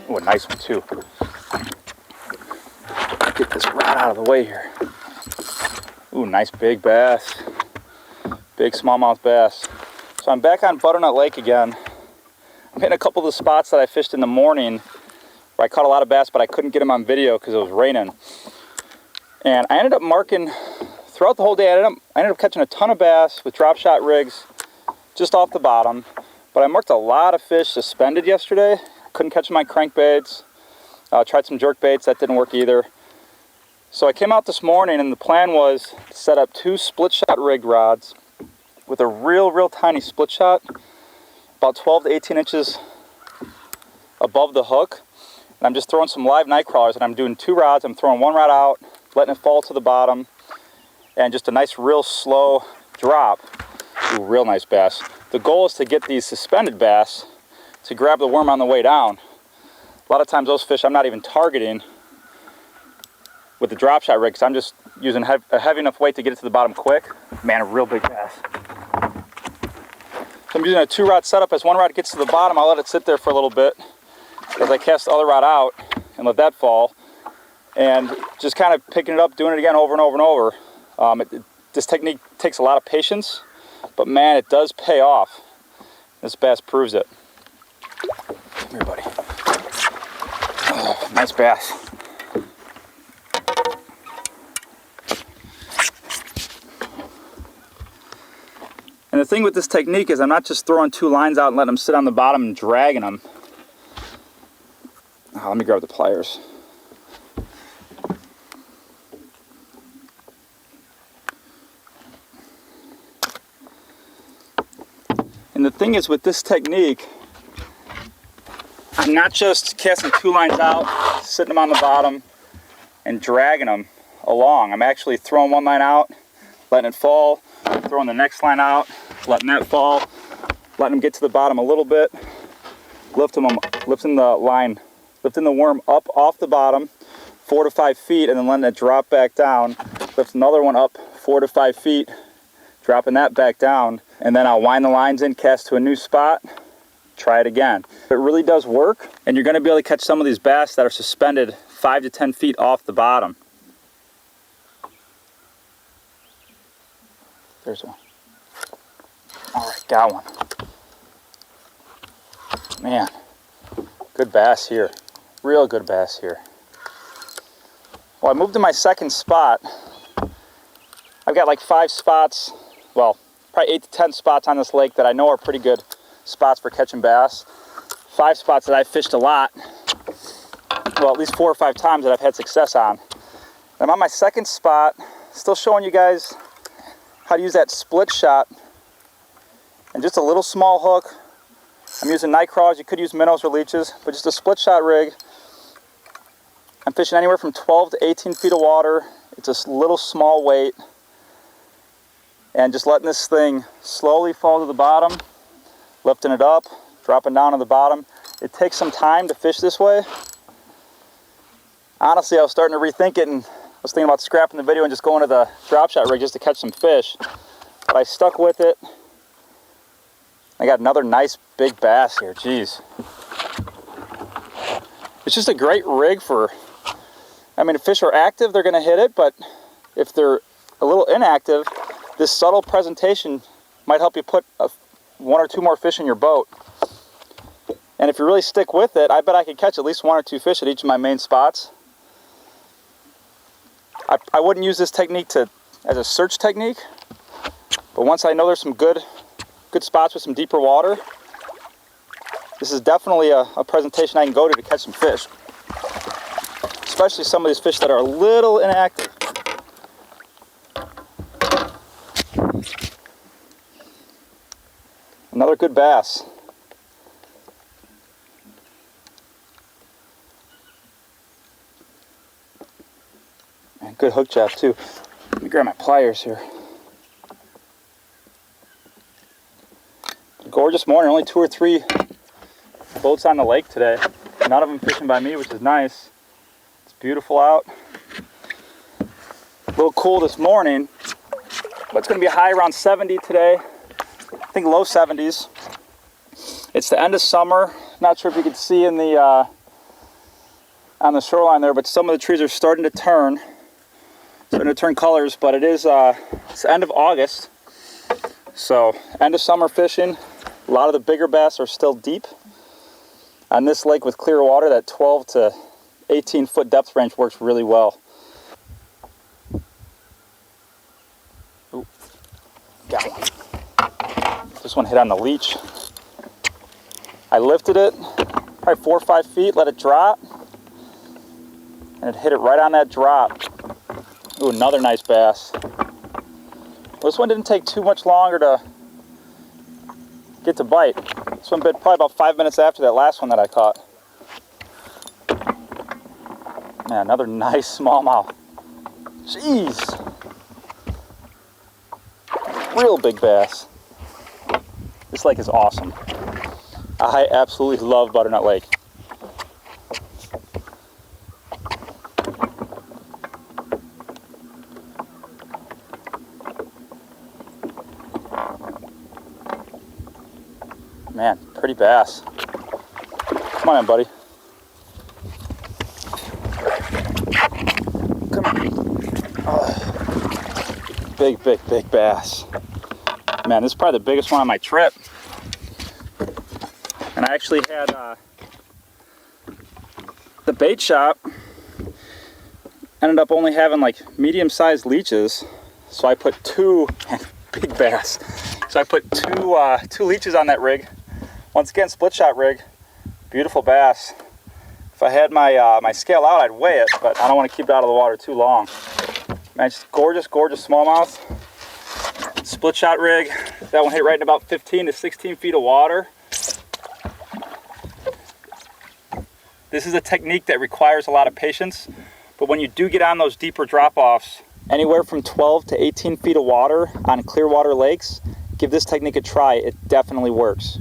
Oh, a nice one too. Get this rod out of the way here. Ooh, nice big bass. Big smallmouth bass. So I'm back on Butternut Lake again. I'm hitting a couple of the spots that I fished in the morning where I caught a lot of bass, but I couldn't get them on video because it was raining. And I ended up marking, throughout the whole day, I ended up catching a ton of bass with drop shot rigs just off the bottom. But I marked a lot of fish suspended yesterday. Couldn't catch my crankbaits. Tried some jerk baits, that didn't work either. So I came out this morning and the plan was to set up 2 split shot rig rods with a real tiny split shot, about 12 to 18 inches above the hook. And I'm just throwing some live night crawlers, and I'm doing 2 rods. I'm throwing 1 rod out, letting it fall to the bottom, and just a nice real slow drop. Ooh, real nice bass. The goal is to get these suspended bass to grab the worm on the way down. A lot of times those fish I'm not even targeting with the drop shot rig because I'm just using a heavy enough weight to get it to the bottom quick. Man, a real big bass. So I'm using a 2-rod setup. As 1 rod gets to the bottom, I'll let it sit there for a little bit as I cast the other rod out and let that fall. And just kind of picking it up, doing it again over and over and over. This technique takes a lot of patience, but man, it does pay off. This bass proves it. Come here, buddy. Oh, nice bass. And the thing with this technique is I'm not just throwing 2 lines out and letting them sit on the bottom and dragging them. Oh, let me grab the pliers. And the thing is with this technique, I'm not just casting 2 lines out, sitting them on the bottom, and dragging them along. I'm actually throwing 1 line out, letting it fall, throwing the next line out, letting that fall, letting them get to the bottom a little bit, lifting the worm up off the bottom 4 to 5 feet, and then letting it drop back down. Lift another one up 4 to 5 feet, dropping that back down, and then I'll wind the lines in, cast to a new spot, try it again. It really does work, and you're going to be able to catch some of these bass that are suspended 5 to 10 feet off the bottom. There's one. All right, got one. Man, good bass here. Real good bass here. Well, I moved to my second spot. I've got like 5 spots, well, probably 8 to 10 spots on this lake that I know are pretty good spots for catching bass. 5 spots that I've fished a lot. Well, at least 4 or 5 times that I've had success on. I'm on my second spot, still showing you guys how to use that split shot and just a little small hook. I'm using night crawlers. You could use minnows or leeches, but just a split shot rig. I'm fishing anywhere from 12 to 18 feet of water. It's a little small weight, and just letting this thing slowly fall to the bottom, lifting it up, dropping down to the bottom. It takes some time to fish this way. Honestly, I was starting to rethink it, and I was thinking about scrapping the video and just going to the drop shot rig just to catch some fish. But I stuck with it. I got another nice big bass here, geez. It's just a great rig for, I mean, if fish are active, they're gonna hit it, but if they're a little inactive, this subtle presentation might help you put 1 or 2 more fish in your boat. And if you really stick with it, I bet I could catch at least 1 or 2 fish at each of my main spots. I wouldn't use this technique as a search technique, but once I know there's some good spots with some deeper water, this is definitely a presentation I can go to catch some fish. Especially some of these fish that are a little inactive. Another good bass. And good hook job too. Let me grab my pliers here. Gorgeous morning, only 2 or 3 boats on the lake today. None of them fishing by me, which is nice. It's beautiful out. A little cool this morning, but it's going to be a high around 70 today. I think low 70s. It's the end of summer. Not sure if you can see in the on the shoreline there, but some of the trees are starting to turn colors. But it is it's the end of August, so end of summer fishing. A lot of the bigger bass are still deep on this lake with clear water. That 12 to 18 foot depth range works really well. Ooh, got one. This one hit on the leech. I lifted it probably 4 or 5 feet, let it drop, and it hit it right on that drop. Ooh, another nice bass. This one didn't take too much longer to get to bite. This one bit probably about 5 minutes after that last one that I caught. Man, another nice smallmouth. Jeez. Real big bass. This lake is awesome. I absolutely love Butternut Lake. Man, pretty bass. Come on in, buddy. Come on. Oh. Big, big, big bass. Man, this is probably the biggest one on my trip. And I actually had the bait shop ended up only having like medium-sized leeches, so I put two big bass. So I put two leeches on that rig. Once again, split shot rig, beautiful bass. If I had my my scale out, I'd weigh it, but I don't want to keep it out of the water too long. Man, just gorgeous, gorgeous smallmouth. Split shot rig. That one hit right in about 15 to 16 feet of water. This is a technique that requires a lot of patience, but when you do get on those deeper drop-offs, anywhere from 12 to 18 feet of water on clear water lakes, give this technique a try. It definitely works.